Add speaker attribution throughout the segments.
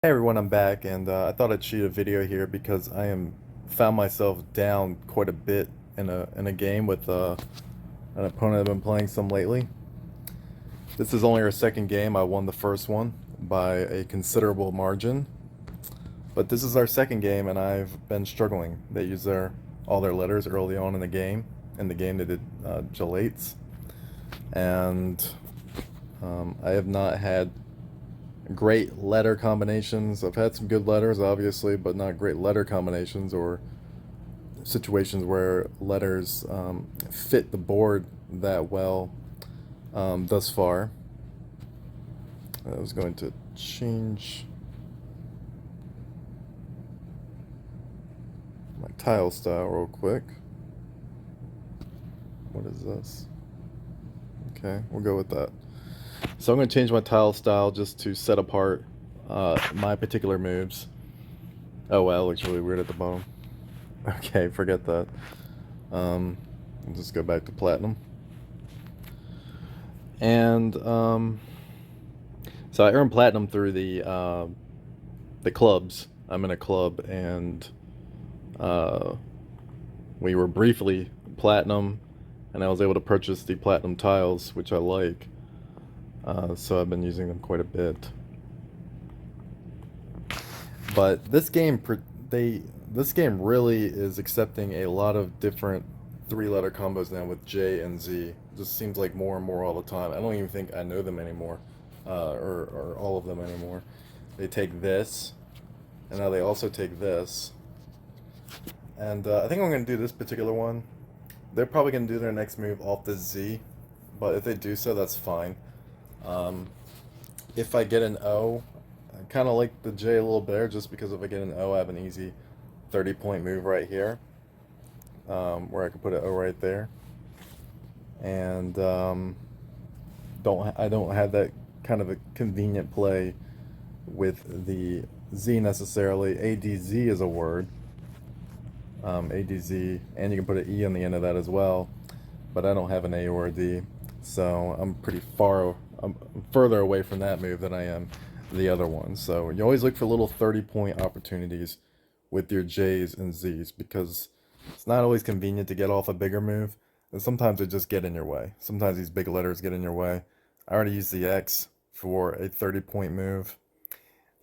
Speaker 1: Hey everyone, I'm back, and I thought I'd shoot a video here because found myself down quite a bit in a game with an opponent I've been playing some lately. This is only our second game. I won the first one by a considerable margin, but this is our second game, and I've been struggling. They use all their letters early on in the game. In the game, they did gelates, and I have not had great letter combinations. I've had some good letters, obviously, but not great letter combinations or situations where letters fit the board that well thus far. I was going to change my tile style real quick. What is this? Okay, we'll go with that. So I'm going to change my tile style just to set apart my particular moves. Oh wow, it looks really weird at the bottom. Okay, forget that. I'll just go back to platinum. And so I earned platinum through the clubs. I'm in a club, and uh, we were briefly platinum, and I was able to purchase the platinum tiles, which I like. So I've been using them quite a bit. But they this game really is accepting a lot of different three-letter combos now with J and Z. It just seems like more and more all the time. I don't even think I know them anymore, or all of them anymore. They take this, and now they also take this. And I think I'm going to do this particular one. They're probably going to do their next move off the Z, but if they do so, that's fine. Um, if I get an O, I kind of like the J a little better just because if I get an O, I have an easy 30-point move right here, where I can put an O right there. And I don't have that kind of a convenient play with the Z necessarily. ADZ is a word, ADZ, and you can put an E on the end of that as well, but I don't have an A or a D, so I'm further away from that move than I am the other one. So you always look for little 30-point opportunities with your J's and Z's because it's not always convenient to get off a bigger move, and sometimes they just get in your way. Sometimes these big letters get in your way. I already used the X for a 30-point move.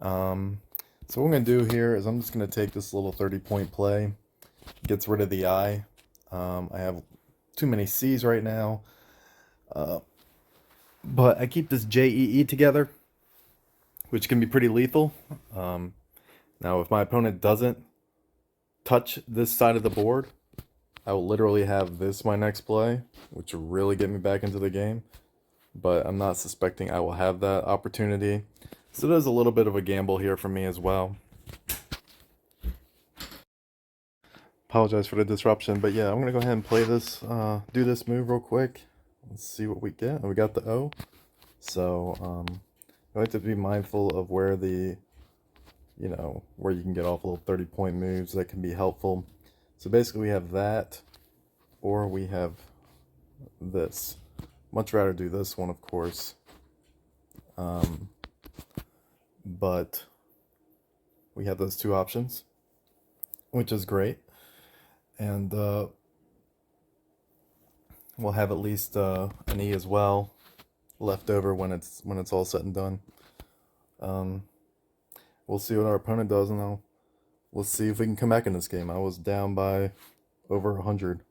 Speaker 1: Um, so what I'm going to do here is I'm just going to take this little 30-point play, gets rid of the I. I have too many C's right now, uh, but I keep this JEE together, which can be pretty lethal. Um, Now, if my opponent doesn't touch this side of the board, I will literally have this my next play, which will really get me back into the game. But I'm not suspecting I will have that opportunity. So there's a little bit of a gamble here for me as well. Apologize for the disruption, but yeah, I'm gonna go ahead and play this, do this move real quick. Let's see what we get. We got the O. So I like to be mindful of where where you can get off little 30-point moves that can be helpful. So basically we have that, or we have this. Much rather do this one, of course. But we have those two options, which is great. And we'll have at least an E as well left over when it's all said and done. Um, we'll see what our opponent does, and we'll see if we can come back in this game. I was down by over 100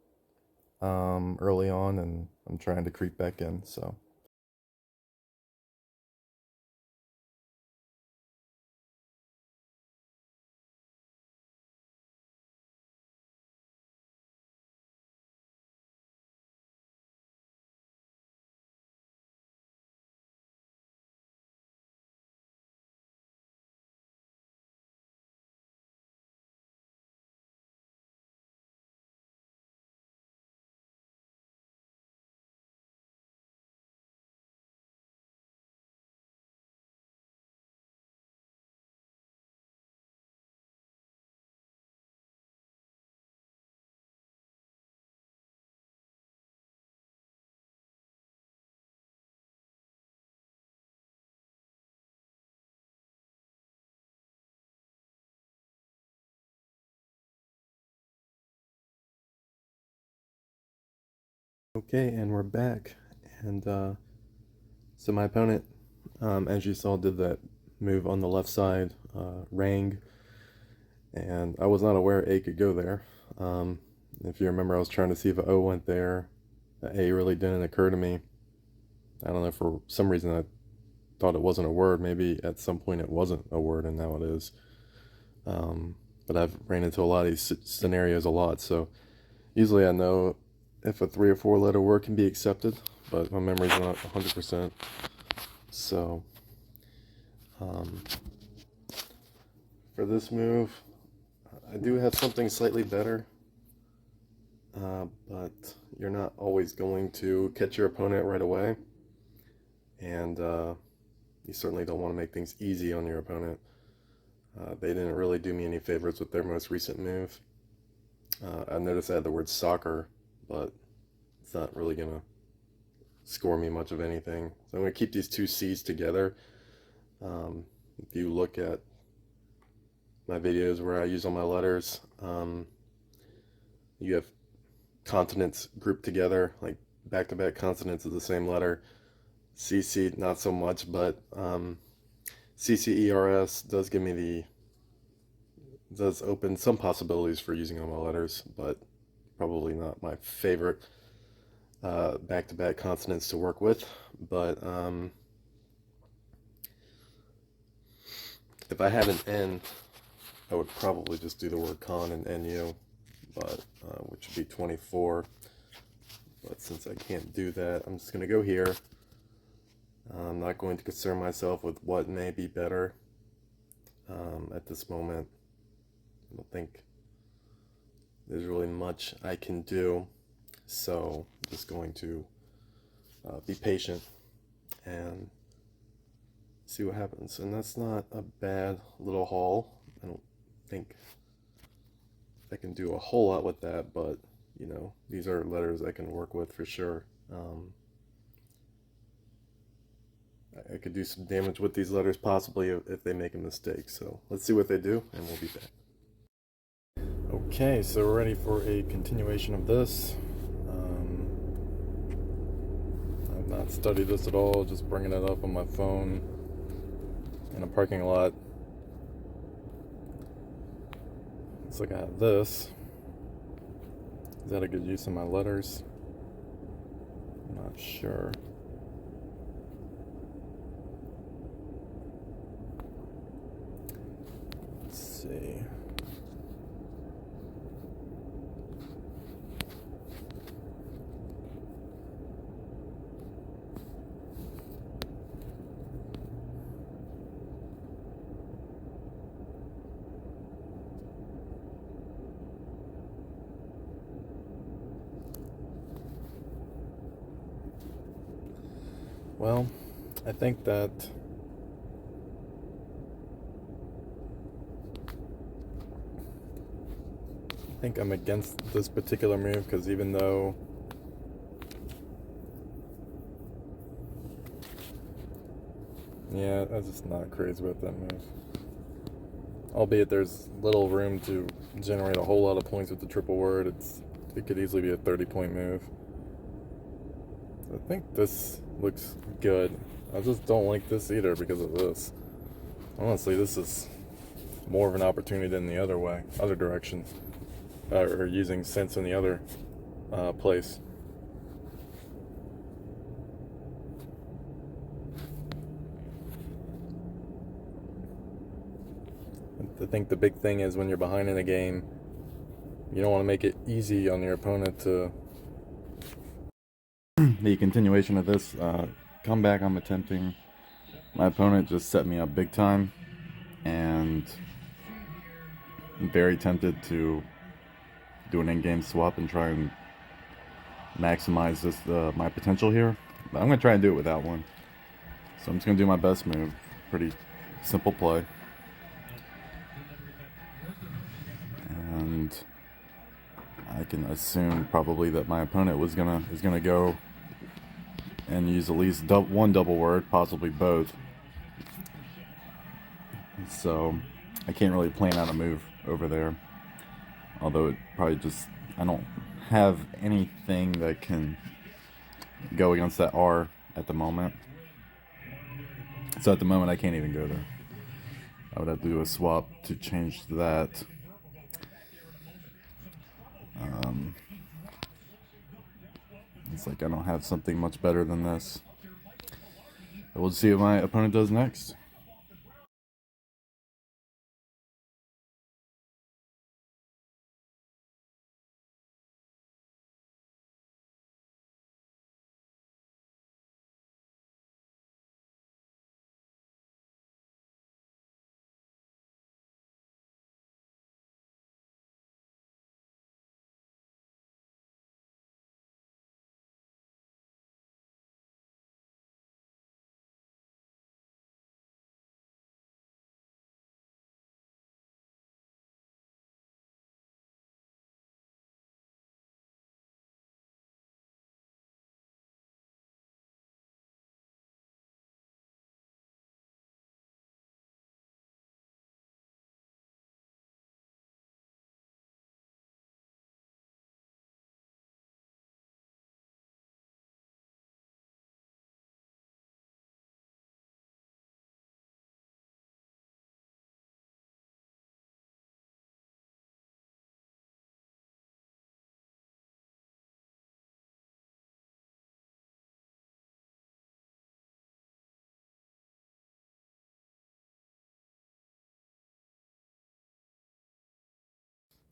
Speaker 1: early on, and I'm trying to creep back in. So. Okay, and we're back. And so my opponent, as you saw, did that move on the left side, rang, and I was not aware A could go there. If you remember, I was trying to see if O went there. A really didn't occur to me. I don't know, for some reason I thought it wasn't a word. Maybe at some point it wasn't a word, and now it is. But I've ran into a lot of these scenarios a lot, so usually I know if a 3 or 4 letter word can be accepted, but my memory's not 100%. So, for this move, I do have something slightly better, but you're not always going to catch your opponent right away, and you certainly don't want to make things easy on your opponent. They didn't really do me any favors with their most recent move. I noticed I had the word soccer, but it's not really going to score me much of anything. So I'm going to keep these two C's together. If you look at my videos where I use all my letters, you have consonants grouped together, like back-to-back consonants of the same letter. CC, not so much, but CCERS does give me does open some possibilities for using all my letters, but probably not my favorite back-to-back consonants to work with. But if I had an N, I would probably just do the word con and NU, but which would be 24. But since I can't do that, I'm just going to go here. I'm not going to concern myself with what may be better at this moment. I don't think there's really much I can do, so I'm just going to be patient and see what happens. And that's not a bad little haul. I don't think I can do a whole lot with that, but you know, these are letters I can work with for sure. I could do some damage with these letters possibly if they make a mistake. So let's see what they do, and we'll be back. Okay, so we're ready for a continuation of this. I've not studied this at all, just bringing it up on my phone in a parking lot. Looks like I have this. Is that a good use of my letters? I'm not sure. Let's see. Well, I think I'm against this particular move, because even though I'm just not crazy with that move. Albeit there's little room to generate a whole lot of points with the triple word. It could easily be a 30-point move. I think this looks good. I just don't like this either because of this. Honestly, this is more of an opportunity than the other direction, or using sense in the other place. I think the big thing is when you're behind in a game, you don't want to make it easy on your opponent to the continuation of this comeback I'm attempting. My opponent just set me up big time, and I'm very tempted to do an in-game swap and try and maximize this my potential here. But I'm going to try and do it without one. So I'm just going to do my best move. Pretty simple play. And I can assume probably that my opponent is gonna go and use at least one double word, possibly both. So I can't really plan out a move over there. Although it probably I don't have anything that can go against that R at the moment. So at the moment, I can't even go there. I would have to do a swap to change that. It's like I don't have something much better than this. But we'll see what my opponent does next.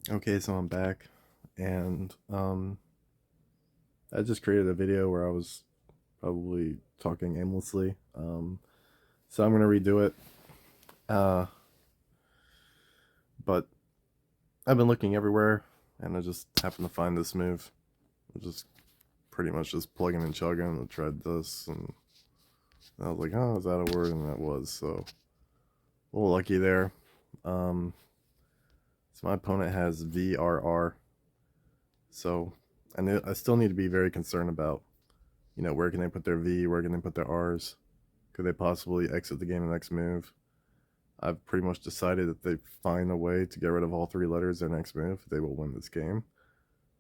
Speaker 1: Okay, so I'm back, and I just created a video where I was probably talking aimlessly. So I'm gonna redo it. Uh, but I've been looking everywhere, and I just happened to find this move. I'm just pretty much just plugging and chugging. I tried this, and I was like, "Oh, is that a word?" And that was, so a little lucky there. Um, so my opponent has VRR, so I still need to be very concerned about, where can they put their V, where can they put their R's? Could they possibly exit the game in the next move? I've pretty much decided that they find a way to get rid of all three letters their next move, they will win this game.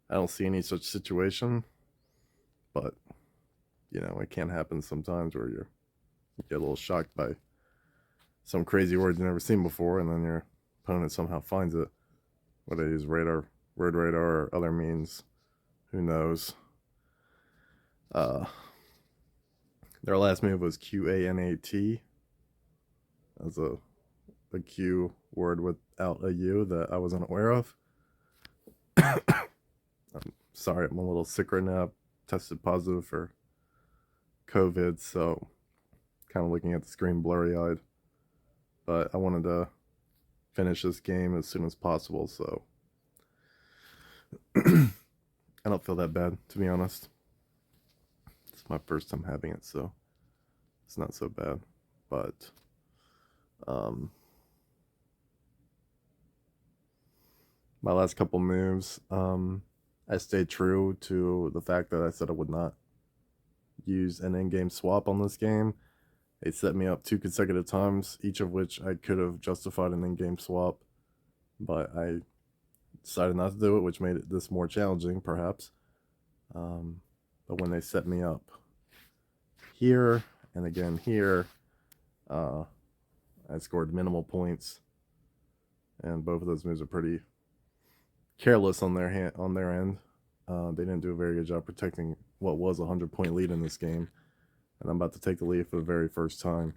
Speaker 1: I don't see any such situation, but it can happen sometimes where you get a little shocked by some crazy word you've never seen before, and then your opponent somehow finds it. Whether they use radar, word radar, or other means, who knows? Uh, their last move was QANAT as a Q word without a U that I wasn't aware of. I'm sorry, I'm a little sick right now. Tested positive for COVID, so kind of looking at the screen blurry eyed. But I wanted to finish this game as soon as possible, so I don't feel that bad, to be honest. It's my first time having it, so it's not so bad. But um, my last couple moves, I stayed true to the fact that I said I would not use an in-game swap on this game. They set me up 2 consecutive times, each of which I could have justified an in-game swap, but I decided not to do it, which made this more challenging, perhaps. But when they set me up here and again here, uh, I scored minimal points, and both of those moves are pretty careless on their end. They didn't do a very good job protecting what was a 100-point lead in this game, and I'm about to take the lead for the very first time.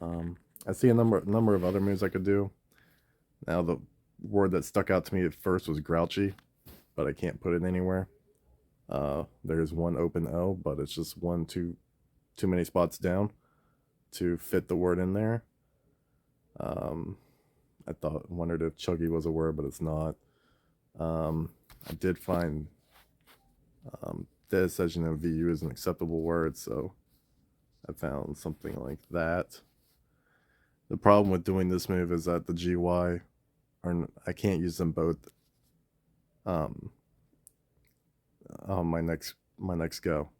Speaker 1: I see a number of other moves I could do. Now the word that stuck out to me at first was grouchy, but I can't put it anywhere. There's one open O, but it's just too many spots down to fit the word in there. I wondered if chuggy was a word, but it's not. I did find this, as you know, VU is an acceptable word, so I found something like that. The problem with doing this move is that the GY I can't use them both um, on my next go.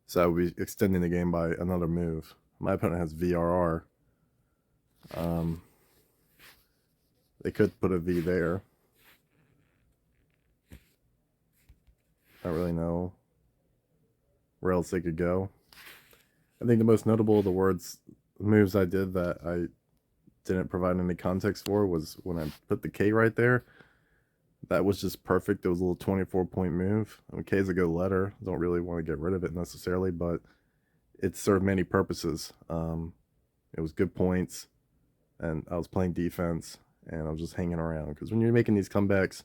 Speaker 1: So I would be extending the game by another move. My opponent has VRR. They could put a V there. I don't really know where else they could go. I think the most notable of the moves I did that I didn't provide any context for was when I put the K right there. That was just perfect. It was a little 24-point move. I mean, K is a good letter. Don't really want to get rid of it necessarily, but it served many purposes. It was good points, and I was playing defense, and I was just hanging around. Because when you're making these comebacks,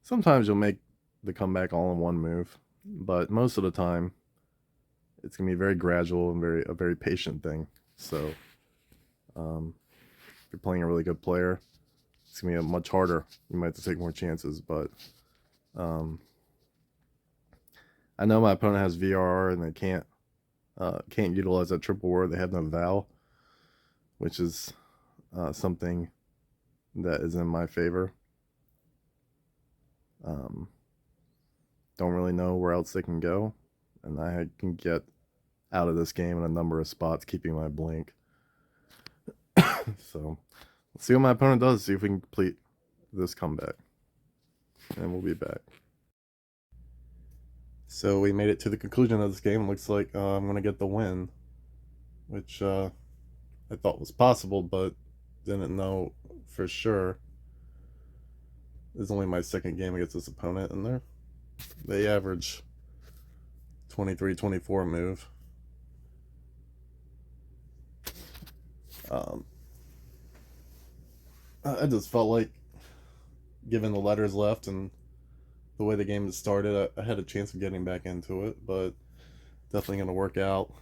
Speaker 1: sometimes you'll make the comeback all in one move, but most of the time, it's gonna be very gradual and a very patient thing. So, if you're playing a really good player, it's gonna be much harder. You might have to take more chances, but I know my opponent has VRR and they can't utilize that triple word. They have no vowel, which is something that is in my favor. Don't really know where else they can go, and I can get out of this game in a number of spots, keeping my blink. So let's see what my opponent does. See if we can complete this comeback, and we'll be back. So we made it to the conclusion of this game. It looks like I'm gonna get the win, which I thought was possible, but didn't know for sure. This is only my second game against this opponent, and they average 23-24 move. I just felt like, given the letters left and the way the game has started, I had a chance of getting back into it, but definitely going to work out.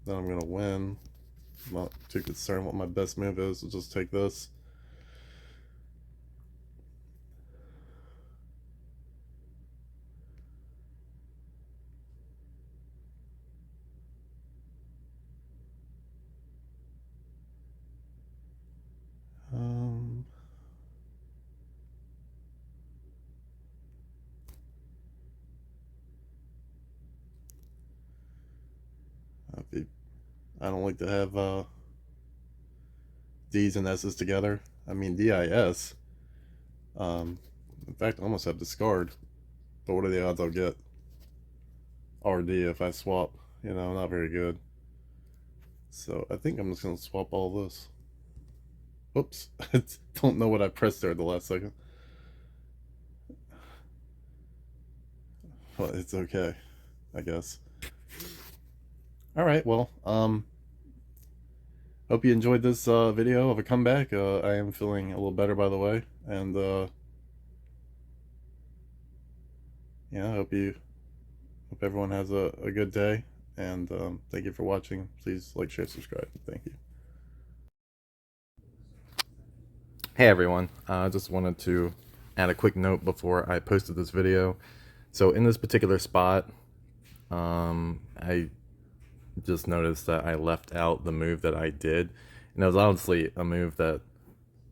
Speaker 1: Then I'm going to win. I'm not too concerned what my best move is. I'll just take this. I don't like to have D's and S's together. I mean, DIS. In fact, I almost have discard. But what are the odds I'll get RD if I swap? You know, not very good. So I think I'm just going to swap all this. Oops. I don't know what I pressed there at the last second. But it's okay, I guess. Alright, well, hope you enjoyed this video of a comeback. I am feeling a little better, by the way. And, yeah, I hope everyone has a good day. And thank you for watching. Please like, share, subscribe. Thank you. Hey everyone, I just wanted to add a quick note before I posted this video. So in this particular spot, I just noticed that I left out the move that I did, and it was honestly a move that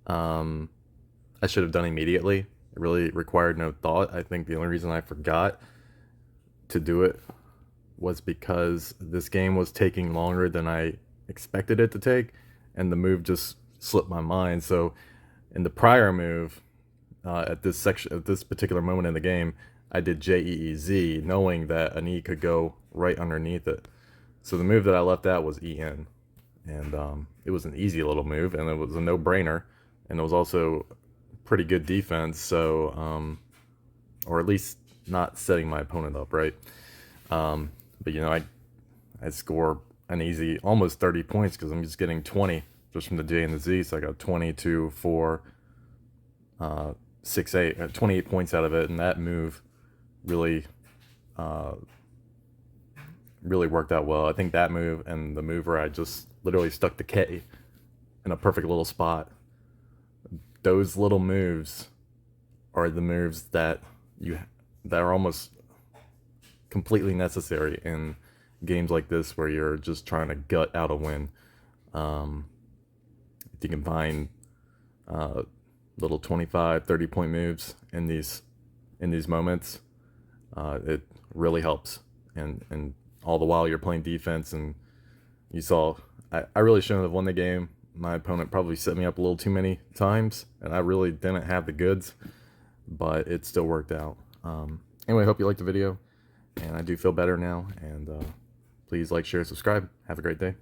Speaker 1: I should have done immediately. It really required no thought. I think the only reason I forgot to do it was because this game was taking longer than I expected it to take, and the move just slipped my mind. So in the prior move, at this particular moment in the game, I did JEEZ, knowing that an E could go right underneath it. So the move that I left out was EN, and it was an easy little move, and it was a no-brainer, and it was also pretty good defense. So, or at least not setting my opponent up right. But you know, I score an easy almost 30 points because I'm just getting 20 just from the J and the Z. So I got 22, 4, 6, 8, 28 points out of it, and that move really worked out well. I think that move and the move where I just literally stuck the K in a perfect little spot, those little moves are the moves that are almost completely necessary in games like this where you're just trying to gut out a win. If you can find little 25, 30 point moves in these moments, it really helps. And all the while you're playing defense, and you saw I really shouldn't have won the game. My opponent probably set me up a little too many times, and I really didn't have the goods, but it still worked out. Anyway, I hope you liked the video, and I do feel better now, and please like, share, subscribe. Have a great day.